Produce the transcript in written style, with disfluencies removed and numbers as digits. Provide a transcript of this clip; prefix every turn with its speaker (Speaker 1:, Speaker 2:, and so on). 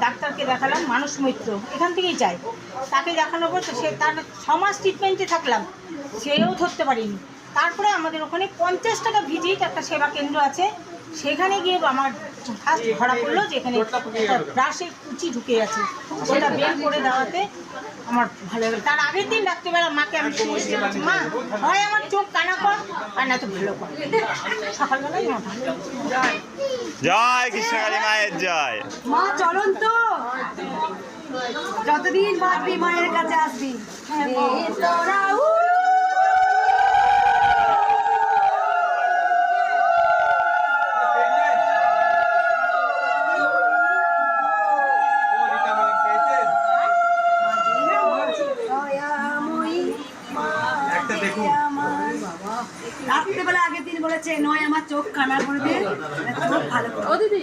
Speaker 1: ডাক্তারকে দেখালাম, মানুষ মৈত্র, এখান থেকেই যাই। তাকে দেখানোর পর তো সে তার 6 মাস ট্রিটমেন্টে থাকলাম, সেও ধরতে পারিনি। তারপরে আমাদের ওখানে 50 টাকা ভিজিট একটা সেবা কেন্দ্র আছে, সেখানে গিয়ে আমার ফার্স্ট ধরা পড়লো যে এখানে ব্রাশের কুচি ঢুকে আছে, সেটা বের করে দেওয়াতে আমার ভালো হবে। তার আগের দিন রাত্রিবেলা মাকে আমি বলছি, মা হয় আমার চোখ কানা কর আর না তো ভালো কর। সকালবেলায় আমার ভালো
Speaker 2: জয় কৃষ্ণকালী মায়ের জয়।
Speaker 3: মা চলন তো, যতদিন বাঁচবি মায়ের কাছে আসবি। তোরা রাত্রেবেলা আগের দিন বলেছে নয় আমার চোখ কানা করবে, চোখ ভালো করবে।